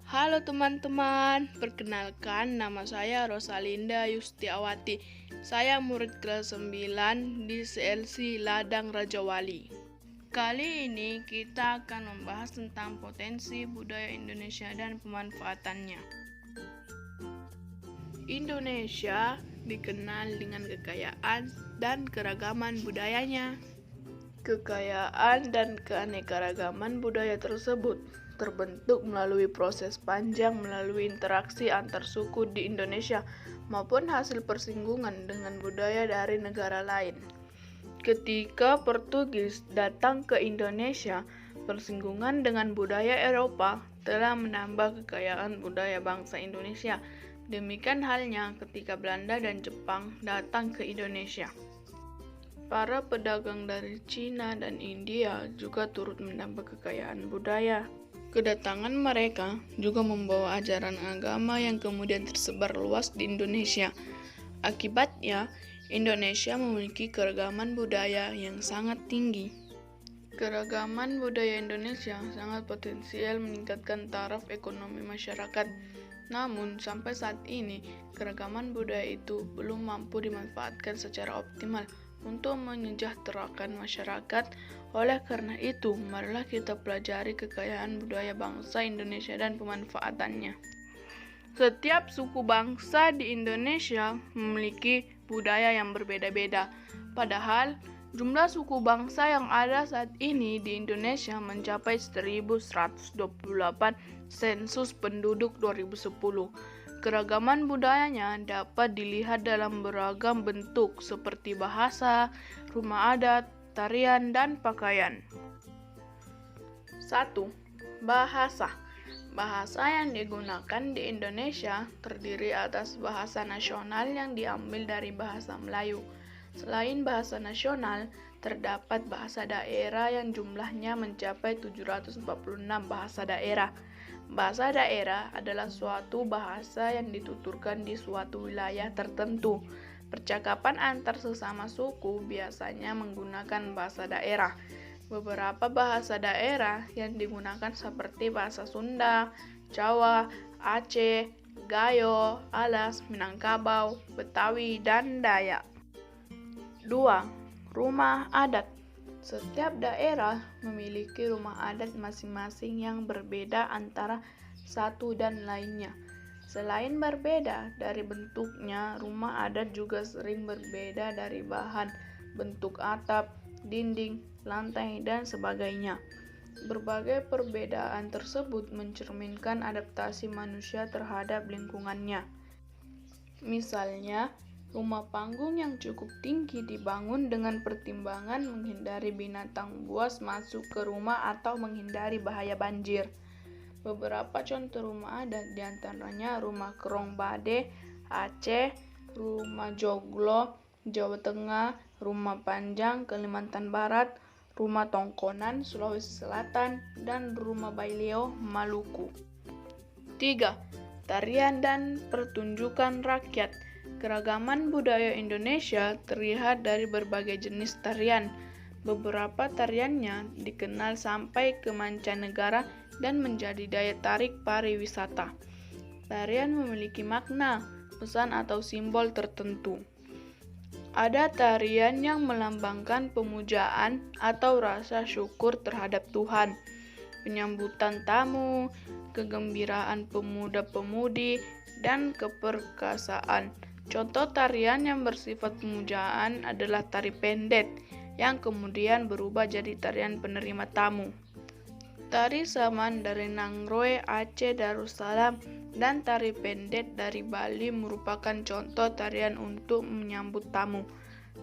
Halo teman-teman, perkenalkan nama saya Rosalinda Yustiawati. Saya murid kelas 9 di CLC Ladang Rajawali. Kali ini kita akan membahas tentang potensi budaya Indonesia dan pemanfaatannya. Indonesia dikenal dengan kekayaan dan keragaman budayanya. Kekayaan dan keanekaragaman budaya tersebut terbentuk melalui proses panjang melalui interaksi antar suku di Indonesia maupun hasil persinggungan dengan budaya dari negara lain. Ketika Portugis datang ke Indonesia, persinggungan dengan budaya Eropa telah menambah kekayaan budaya bangsa Indonesia. Demikian halnya ketika Belanda dan Jepang datang ke Indonesia. Para pedagang dari Cina dan India juga turut menambah kekayaan budaya. Kedatangan mereka juga membawa ajaran agama yang kemudian tersebar luas di Indonesia. Akibatnya, Indonesia memiliki keragaman budaya yang sangat tinggi. Keragaman budaya Indonesia sangat potensial meningkatkan taraf ekonomi masyarakat. Namun, sampai saat ini, keragaman budaya itu belum mampu dimanfaatkan secara optimal untuk menyejahterakan masyarakat. Oleh karena itu, marilah kita pelajari kekayaan budaya bangsa Indonesia dan pemanfaatannya. Setiap suku bangsa di Indonesia memiliki budaya yang berbeda-beda. Padahal, jumlah suku bangsa yang ada saat ini di Indonesia mencapai 1.128 sensus penduduk 2010. Keragaman budayanya dapat dilihat dalam beragam bentuk seperti bahasa, rumah adat, tarian, dan pakaian. 1. Bahasa. Bahasa yang digunakan di Indonesia terdiri atas bahasa nasional yang diambil dari bahasa Melayu. Selain bahasa nasional, terdapat bahasa daerah yang jumlahnya mencapai 746 bahasa daerah. Bahasa daerah adalah suatu bahasa yang dituturkan di suatu wilayah tertentu. Percakapan antar sesama suku biasanya menggunakan bahasa daerah. Beberapa bahasa daerah yang digunakan seperti bahasa Sunda, Jawa, Aceh, Gayo, Alas, Minangkabau, Betawi, dan Dayak. 2. Rumah adat. Setiap daerah memiliki rumah adat masing-masing yang berbeda antara satu dan lainnya. Selain berbeda dari bentuknya, rumah adat juga sering berbeda dari bahan, bentuk atap, dinding, lantai, dan sebagainya. Berbagai perbedaan tersebut mencerminkan adaptasi manusia terhadap lingkungannya. Misalnya, rumah panggung yang cukup tinggi dibangun dengan pertimbangan menghindari binatang buas masuk ke rumah atau menghindari bahaya banjir. Beberapa contoh rumah adat diantaranya rumah Kerong Bade, Aceh, rumah Joglo, Jawa Tengah, rumah Panjang, Kalimantan Barat, rumah Tongkonan, Sulawesi Selatan, dan rumah Baileo, Maluku. 3. Tarian dan pertunjukan rakyat. Keragaman budaya Indonesia terlihat dari berbagai jenis tarian. Beberapa tariannya dikenal sampai ke mancanegara dan menjadi daya tarik pariwisata. Tarian memiliki makna, pesan atau simbol tertentu. Ada tarian yang melambangkan pemujaan atau rasa syukur terhadap Tuhan, penyambutan tamu, kegembiraan pemuda-pemudi, dan keperkasaan. Contoh tarian yang bersifat pemujaan adalah tari pendet, yang kemudian berubah jadi tarian penerima tamu. Tari Saman dari Nangroe, Aceh Darussalam, dan tari pendet dari Bali merupakan contoh tarian untuk menyambut tamu.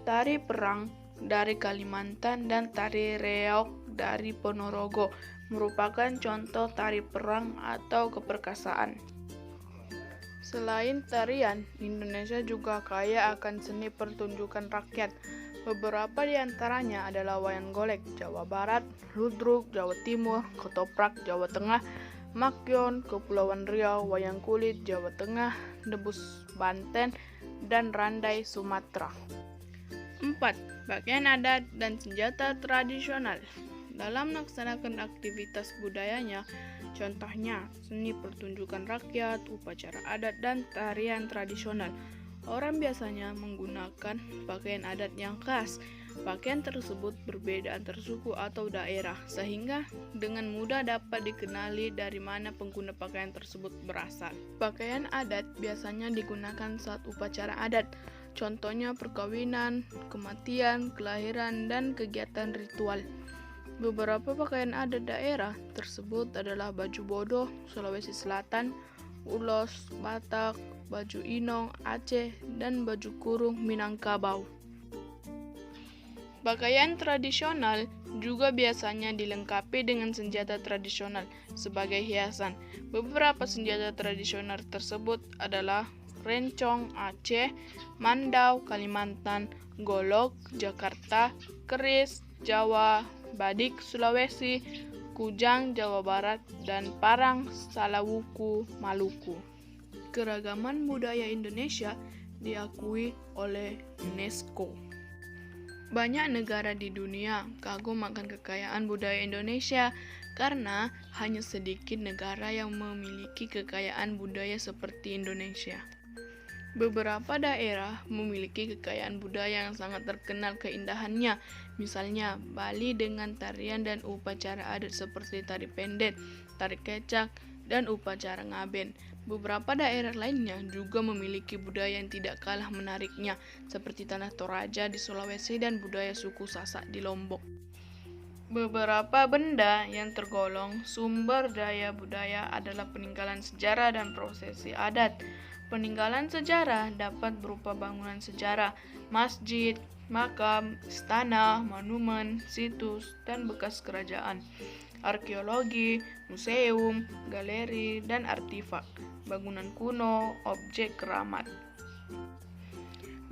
Tari Perang dari Kalimantan dan tari Reog dari Ponorogo merupakan contoh tari perang atau keperkasaan. Selain tarian, Indonesia juga kaya akan seni pertunjukan rakyat. Beberapa di antaranya adalah wayang golek Jawa Barat, ludruk Jawa Timur, ketoprak Jawa Tengah, makyon Kepulauan Riau, wayang kulit Jawa Tengah, debus Banten, dan randai Sumatera. 4. Pakaian adat dan senjata tradisional. Dalam melaksanakan aktivitas budayanya, Contohnya, seni pertunjukan rakyat, upacara adat, dan tarian tradisional. Orang biasanya menggunakan pakaian adat yang khas. Pakaian tersebut berbeda antar suku atau daerah, sehingga dengan mudah dapat dikenali dari mana pengguna pakaian tersebut berasal. Pakaian adat biasanya digunakan saat upacara adat, contohnya perkawinan, kematian, kelahiran, dan kegiatan ritual. Beberapa pakaian adat daerah tersebut adalah baju bodoh, Sulawesi Selatan, ulos, Batak, baju inong, Aceh, dan baju kurung, Minangkabau. Pakaian tradisional juga biasanya dilengkapi dengan senjata tradisional sebagai hiasan. Beberapa senjata tradisional tersebut adalah rencong Aceh, mandau Kalimantan, golok Jakarta, keris Jawa, badik Sulawesi, kujang Jawa Barat, dan parang Salawuku Maluku. Keragaman budaya Indonesia diakui oleh UNESCO. Banyak negara di dunia kagum akan kekayaan budaya Indonesia karena hanya sedikit negara yang memiliki kekayaan budaya seperti Indonesia. Beberapa daerah memiliki kekayaan budaya yang sangat terkenal keindahannya, misalnya Bali dengan tarian dan upacara adat seperti tari pendet, tari kecak, dan upacara ngaben. Beberapa daerah lainnya juga memiliki budaya yang tidak kalah menariknya, seperti Tanah Toraja di Sulawesi dan budaya suku Sasak di Lombok. Beberapa benda yang tergolong sumber daya budaya adalah peninggalan sejarah dan prosesi adat. Peninggalan sejarah dapat berupa bangunan sejarah, masjid, makam, istana, monumen, situs, dan bekas kerajaan. Arkeologi, museum, galeri, dan artefak, bangunan kuno, objek keramat.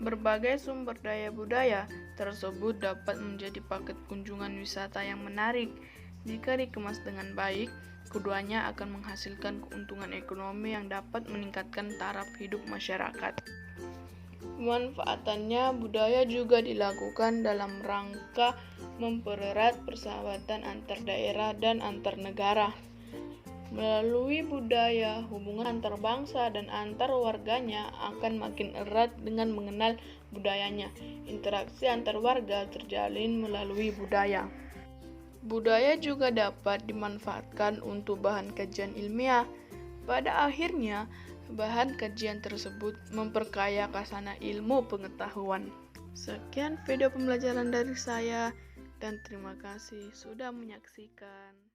Berbagai sumber daya budaya tersebut dapat menjadi paket kunjungan wisata yang menarik. Jika dikemas dengan baik, keduanya akan menghasilkan keuntungan ekonomi yang dapat meningkatkan taraf hidup masyarakat. Pemanfaatannya budaya juga dilakukan dalam rangka mempererat persahabatan antar daerah dan antar negara. Melalui budaya, hubungan antar bangsa dan antar warganya akan makin erat dengan mengenal budayanya. Interaksi antar warga terjalin melalui budaya. Budaya juga dapat dimanfaatkan untuk bahan kajian ilmiah. Pada akhirnya, bahan kajian tersebut memperkaya khazanah ilmu pengetahuan. Sekian video pembelajaran dari saya, dan terima kasih sudah menyaksikan.